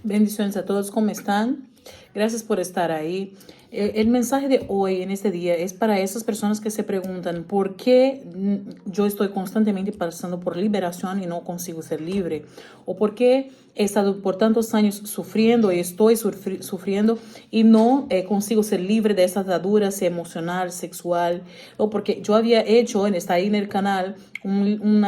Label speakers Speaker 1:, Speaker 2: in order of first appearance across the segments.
Speaker 1: Bendiciones a todos, ¿cómo están? Gracias por estar ahí. El mensaje de hoy, en este día, es para esas personas que se preguntan por qué yo estoy constantemente pasando por liberación y no consigo ser libre, o por qué he estado por tantos años sufriendo y estoy sufriendo y no consigo ser libre de estas ataduras emocional, sexual, o porque yo había hecho, está ahí en el canal, un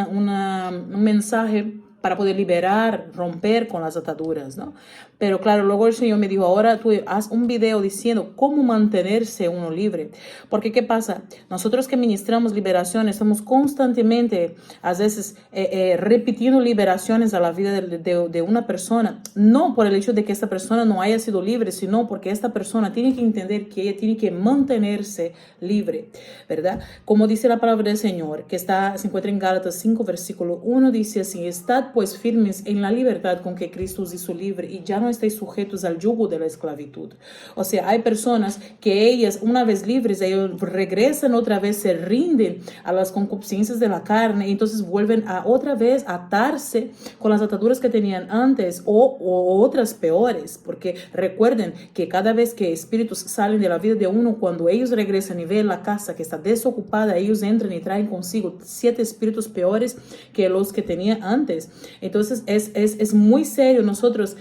Speaker 1: mensaje para poder liberar, romper con las ataduras, ¿no? Pero claro, luego el Señor me dijo, ahora tú haz un video diciendo cómo mantenerse uno libre. Porque ¿qué pasa? Nosotros que ministramos liberación estamos constantemente, a veces, repitiendo liberaciones a la vida de una persona, no por el hecho de que esta persona no haya sido libre, sino porque esta persona tiene que entender que ella tiene que mantenerse libre, ¿verdad? Como dice la palabra del Señor, que se encuentra en Gálatas 5, versículo 1, dice así, estad pues firmes en la libertad con que Cristo os hizo libre y ya no estéis sujetos al yugo de la esclavitud. O sea, hay personas que ellas, una vez libres, ellos regresan otra vez, se rinden a las concupiscencias de la carne y entonces vuelven a otra vez a atarse con las ataduras que tenían antes o otras peores, porque recuerden que cada vez que espíritus salen de la vida de uno, cuando ellos regresan y ven la casa que está desocupada, ellos entran y traen consigo 7 espíritus peores que los que tenía antes. Entonces es muy serio nosotros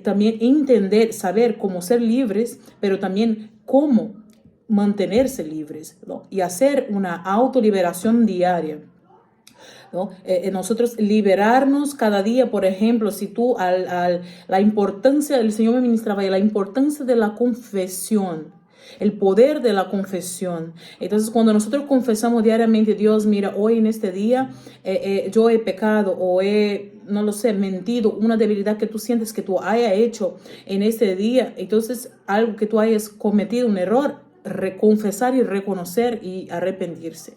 Speaker 1: también entender, saber cómo ser libres, pero también cómo mantenerse libres, ¿no? Y hacer una autoliberación diaria, ¿no? Nosotros liberarnos cada día, por ejemplo, si tú la importancia, el Señor me ministraba la importancia de la confesión, el poder de la confesión. Entonces, cuando nosotros confesamos diariamente, Dios, mira, hoy en este día yo he pecado o no lo sé, mentido, una debilidad que tú sientes que tú hayas hecho en este día, entonces algo que tú hayas cometido, un error, confesar y reconocer y arrepentirse,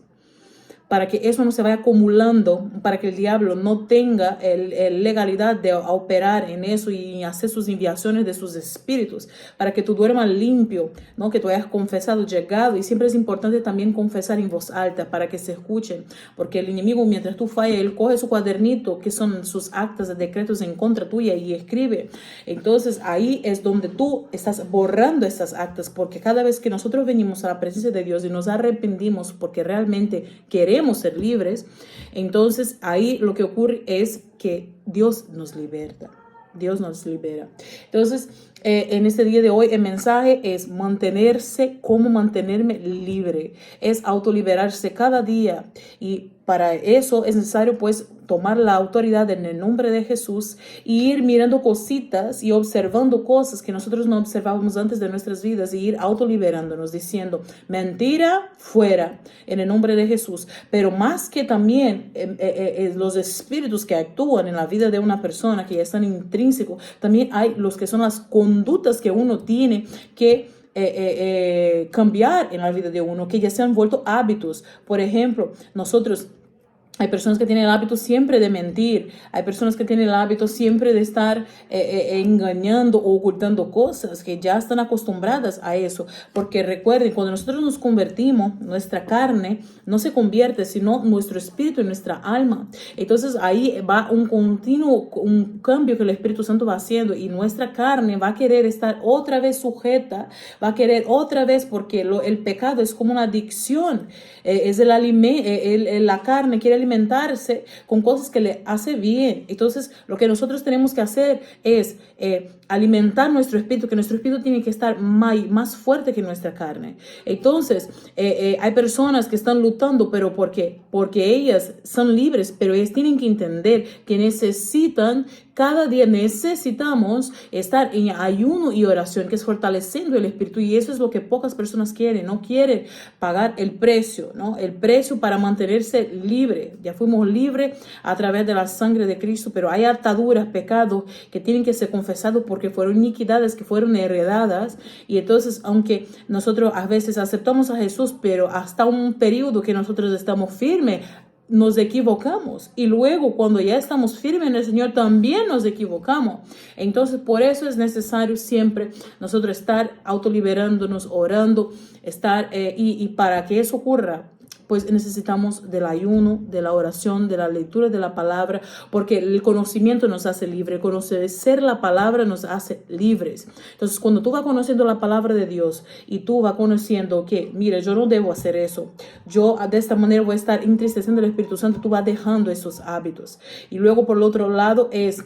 Speaker 1: para que eso no se vaya acumulando, para que el diablo no tenga legalidad de operar en eso y hacer sus enviaciones de sus espíritus, para que tú duermas limpio, ¿no? Que tú hayas confesado, llegado, y siempre es importante también confesar en voz alta para que se escuchen, porque el enemigo, mientras tú fallas, él coge su cuadernito, que son sus actas de decretos en contra tuya, y escribe. Entonces ahí es donde tú estás borrando estas actas, porque cada vez que nosotros venimos a la presencia de Dios y nos arrepentimos porque realmente queremos ser libres, entonces ahí lo que ocurre es que Dios nos liberta. Dios nos libera. Entonces, en este día de hoy, el mensaje es mantenerse, cómo mantenerme libre. Es autoliberarse cada día. Y para eso es necesario, pues, tomar la autoridad en el nombre de Jesús y ir mirando cositas y observando cosas que nosotros no observábamos antes de nuestras vidas y ir autoliberándonos, diciendo, mentira, fuera, en el nombre de Jesús. Pero más que también los espíritus que actúan en la vida de una persona, que ya están intrínsecos, también hay los que son las conductas que uno tiene que cambiar en la vida de uno, que ya se han vuelto hábitos. Por ejemplo, hay personas que tienen el hábito siempre de mentir, hay personas que tienen el hábito siempre de estar engañando o ocultando cosas, que ya están acostumbradas a eso, porque recuerden, cuando nosotros nos convertimos, nuestra carne no se convierte, sino nuestro espíritu y nuestra alma. Entonces ahí va un cambio que el Espíritu Santo va haciendo, y nuestra carne va a querer estar otra vez sujeta, va a querer otra vez, porque el pecado es como una adicción, es el alimento, la carne quiere alimentarse con cosas que le hace bien. Entonces lo que nosotros tenemos que hacer es alimentar nuestro espíritu, que nuestro espíritu tiene que estar más fuerte que nuestra carne. Entonces hay personas que están luchando, pero ¿por qué? Porque ellas son libres, pero ellas tienen que entender que cada día necesitamos estar en ayuno y oración, que es fortaleciendo el espíritu, y eso es lo que pocas personas quieren, no quieren pagar el precio, ¿no? El precio para mantenerse libre. Ya fuimos libres a través de la sangre de Cristo, pero hay ataduras, pecados que tienen que ser confesados porque fueron iniquidades que fueron heredadas, y entonces aunque nosotros a veces aceptamos a Jesús, pero hasta un periodo que nosotros estamos firmes, nos equivocamos, y luego cuando ya estamos firmes en el Señor también nos equivocamos. Entonces por eso es necesario siempre nosotros estar autoliberándonos, orando, y para que eso ocurra, pues necesitamos del ayuno, de la oración, de la lectura de la palabra, porque el conocimiento nos hace libres, conocer la palabra nos hace libres. Entonces, cuando tú vas conociendo la palabra de Dios y tú vas conociendo que, mira, yo no debo hacer eso, yo de esta manera voy a estar entristeciendo al Espíritu Santo, tú vas dejando esos hábitos. Y luego, por el otro lado, es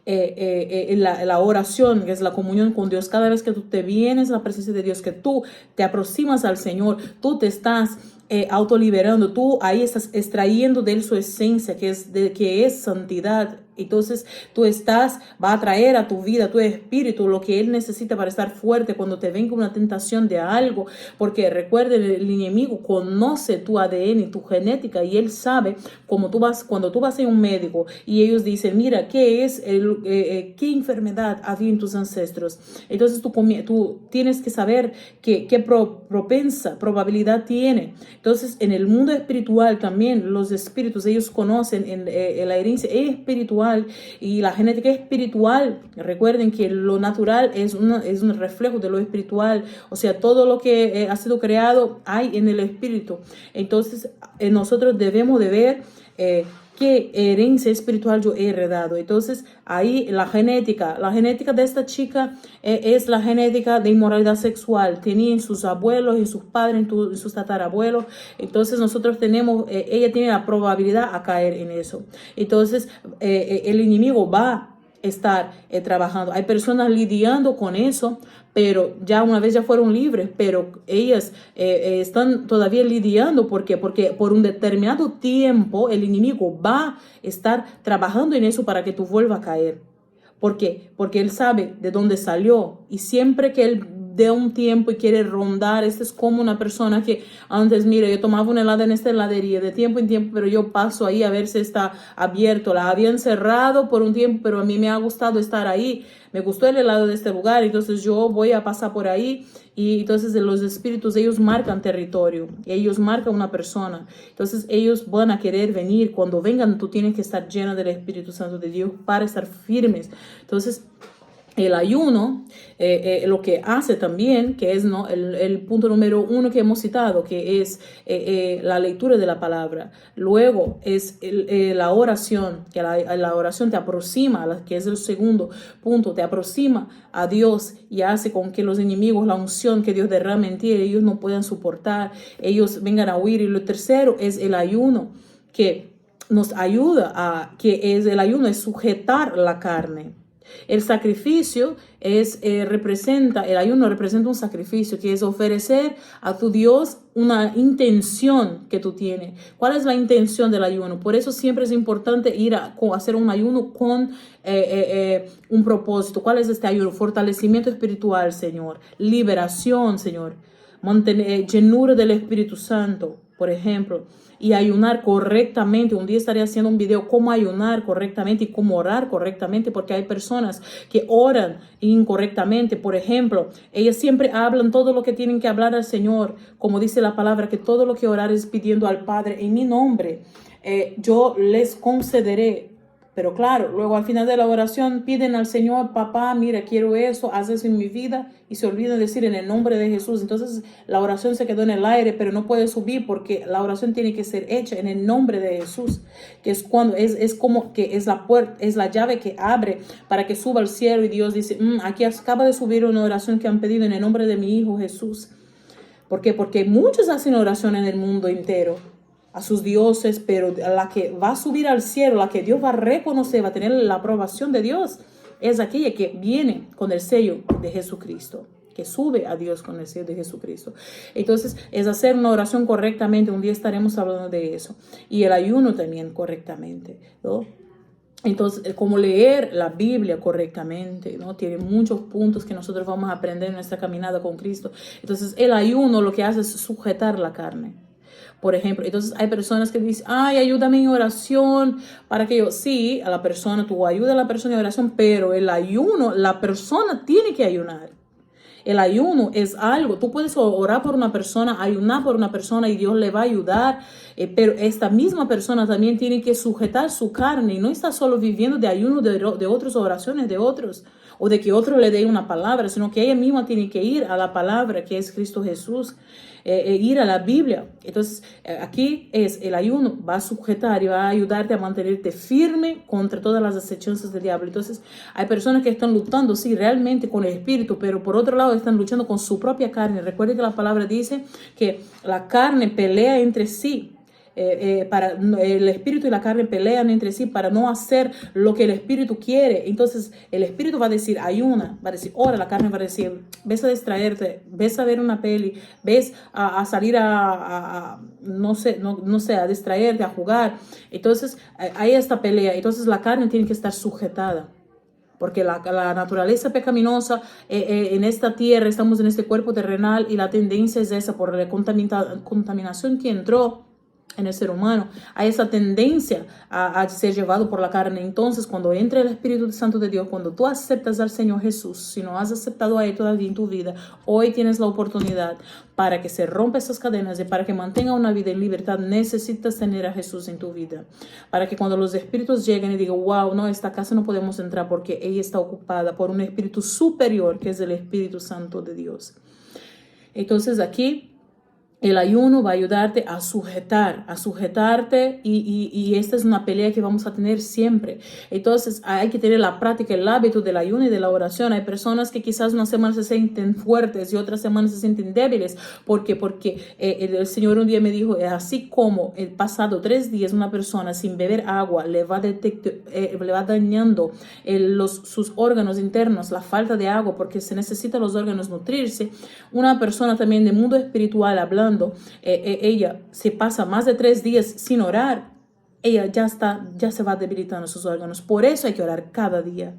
Speaker 1: la oración, que es la comunión con Dios. Cada vez que tú te vienes a la presencia de Dios, que tú te aproximas al Señor, tú te estás autoliberando, tú ahí estás extrayendo de él su esencia, que es santidad. Entonces tú va a traer a tu vida, a tu espíritu, lo que él necesita para estar fuerte cuando te venga una tentación de algo. Porque recuerden, el enemigo conoce tu ADN y tu genética, y él sabe cuando tú vas a un médico y ellos dicen, mira, ¿qué enfermedad había en tus ancestros? Entonces tú tienes que saber qué probabilidad tiene. Entonces, en el mundo espiritual también, los espíritus, ellos conocen la herencia espiritual y la genética espiritual. Recuerden que lo natural es un reflejo de lo espiritual. O sea, todo lo que ha sido creado hay en el espíritu. Entonces, nosotros debemos de ver qué herencia espiritual yo he heredado. Entonces, ahí la genética de esta chica es la genética de inmoralidad sexual. Tenía en sus abuelos, en sus padres, en sus tatarabuelos. Entonces, nosotros ella tiene la probabilidad a caer en eso. Entonces, el enemigo va a estar trabajando. Hay personas lidiando con eso, pero ya una vez ya fueron libres, pero ellas están todavía lidiando. ¿Por qué? Porque por un determinado tiempo el enemigo va a estar trabajando en eso para que tú vuelvas a caer. ¿Por qué? Porque él sabe de dónde salió, y siempre que él de un tiempo y quiere rondar, este es como una persona que antes, mira, yo tomaba un helado en esta heladería de tiempo en tiempo, pero yo paso ahí a ver si está abierto. La habían cerrado por un tiempo, pero a mí me ha gustado estar ahí, me gustó el helado de este lugar, entonces yo voy a pasar por ahí. Y entonces los espíritus, ellos marcan territorio, ellos marcan una persona. Entonces ellos van a querer venir. Cuando vengan, tú tienes que estar llena del Espíritu Santo de Dios para estar firmes. Entonces, el ayuno, lo que hace también, que es el punto número 1 que hemos citado, que es la lectura de la palabra. Luego es la oración, que la oración te aproxima, que es el segundo punto, te aproxima a Dios y hace con que los enemigos, la unción que Dios derrama en ti, ellos no puedan soportar, ellos vengan a huir. Y lo tercero es el ayuno, que nos ayuda el ayuno es sujetar la carne. El sacrificio el ayuno representa un sacrificio, que es ofrecer a tu Dios una intención que tú tienes. ¿Cuál es la intención del ayuno? Por eso siempre es importante ir a hacer un ayuno con un propósito. ¿Cuál es este ayuno? Fortalecimiento espiritual, Señor. Liberación, Señor. Llenura del Espíritu Santo, por ejemplo. Y ayunar correctamente. Un día estaré haciendo un video cómo ayunar correctamente y cómo orar correctamente, porque hay personas que oran incorrectamente. Por ejemplo, ellas siempre hablan todo lo que tienen que hablar al Señor, como dice la palabra, que todo lo que orar es pidiendo al Padre en mi nombre. Yo les concederé. Pero claro, luego al final de la oración piden al Señor, papá, mira, quiero eso, haz eso en mi vida, y se olvidan decir en el nombre de Jesús. Entonces la oración se quedó en el aire, pero no puede subir, porque la oración tiene que ser hecha en el nombre de Jesús, que es cuando es como que es la puerta, es la llave que abre para que suba al cielo, y Dios dice, aquí acaba de subir una oración que han pedido en el nombre de mi Hijo Jesús. ¿Por qué? Porque muchos hacen oración en el mundo entero a sus dioses, pero la que va a subir al cielo, la que Dios va a reconocer, va a tener la aprobación de Dios, es aquella que viene con el sello de Jesucristo, que sube a Dios con el sello de Jesucristo. Entonces, es hacer una oración correctamente. Un día estaremos hablando de eso. Y el ayuno también correctamente, ¿no? Entonces, como leer la Biblia correctamente, ¿no? Tiene muchos puntos que nosotros vamos a aprender en nuestra caminada con Cristo. Entonces, el ayuno lo que hace es sujetar la carne. Por ejemplo, entonces hay personas que dicen, ay, ayúdame en oración para que yo, sí, a la persona, tú ayuda a la persona en oración, pero el ayuno, la persona tiene que ayunar. El ayuno es algo, tú puedes orar por una persona, ayunar por una persona y Dios le va a ayudar, pero esta misma persona también tiene que sujetar su carne y no está solo viviendo de ayuno de otras oraciones de otros o de que otro le dé una palabra, sino que ella misma tiene que ir a la palabra que es Cristo Jesús. ir a la Biblia. Entonces, aquí es el ayuno, va a sujetar y va a ayudarte a mantenerte firme contra todas las acechanzas del diablo. Entonces, hay personas que están luchando, sí, realmente con el espíritu, pero por otro lado están luchando con su propia carne. Recuerde que la palabra dice que la carne pelea entre sí. El espíritu y la carne pelean entre sí para no hacer lo que el espíritu quiere. Entonces el espíritu va a decir ayuna, va a decir ora, la carne va a decir ves a distraerte, ves a ver una peli, ves a salir no sé, a distraerte, a jugar. Entonces hay esta pelea. Entonces la carne tiene que estar sujetada. Porque la naturaleza pecaminosa en esta tierra, estamos en este cuerpo terrenal y la tendencia es esa por la contaminación que entró en el ser humano. Hay esa tendencia a ser llevado por la carne. Entonces, cuando entra el Espíritu Santo de Dios, cuando tú aceptas al Señor Jesús, si no has aceptado a Él todavía en tu vida, hoy tienes la oportunidad para que se rompa esas cadenas y para que mantenga una vida en libertad. Necesitas tener a Jesús en tu vida. Para que cuando los espíritus lleguen y digan, wow, no, esta casa no podemos entrar porque ella está ocupada por un espíritu superior, que es el Espíritu Santo de Dios. Entonces, aquí el ayuno va a ayudarte a sujetarte y esta es una pelea que vamos a tener siempre. Entonces hay que tener la práctica, el hábito del ayuno y de la oración. Hay personas que quizás una semana se sienten fuertes y otras semanas se sienten débiles. Porque el Señor un día me dijo, así como el pasado 3 días una persona sin beber agua le va dañando sus órganos internos, la falta de agua, porque se necesita los órganos nutrirse. Una persona también del mundo espiritual hablando, ella se pasa más de 3 días sin orar, ella ya se va debilitando sus órganos. Por eso hay que orar cada día,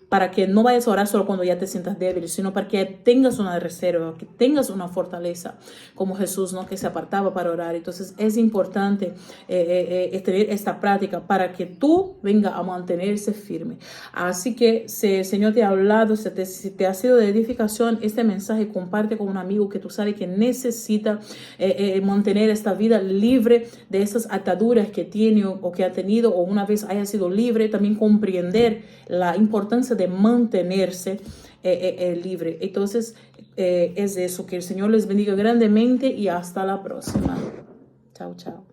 Speaker 1: para que no vayas a orar solo cuando ya te sientas débil, sino para que tengas una reserva, que tengas una fortaleza, como Jesús, ¿no? Que se apartaba para orar. Entonces es importante tener esta práctica para que tú venga a mantenerse firme. Así que si el Señor te ha hablado, si te ha sido de edificación este mensaje, comparte con un amigo que tú sabes que necesita mantener esta vida libre de esas ataduras que tiene o que ha tenido, o una vez haya sido libre, también comprender la importancia de mantenerse libre. Entonces es eso, que el Señor les bendiga grandemente y hasta la próxima. Chao, chao.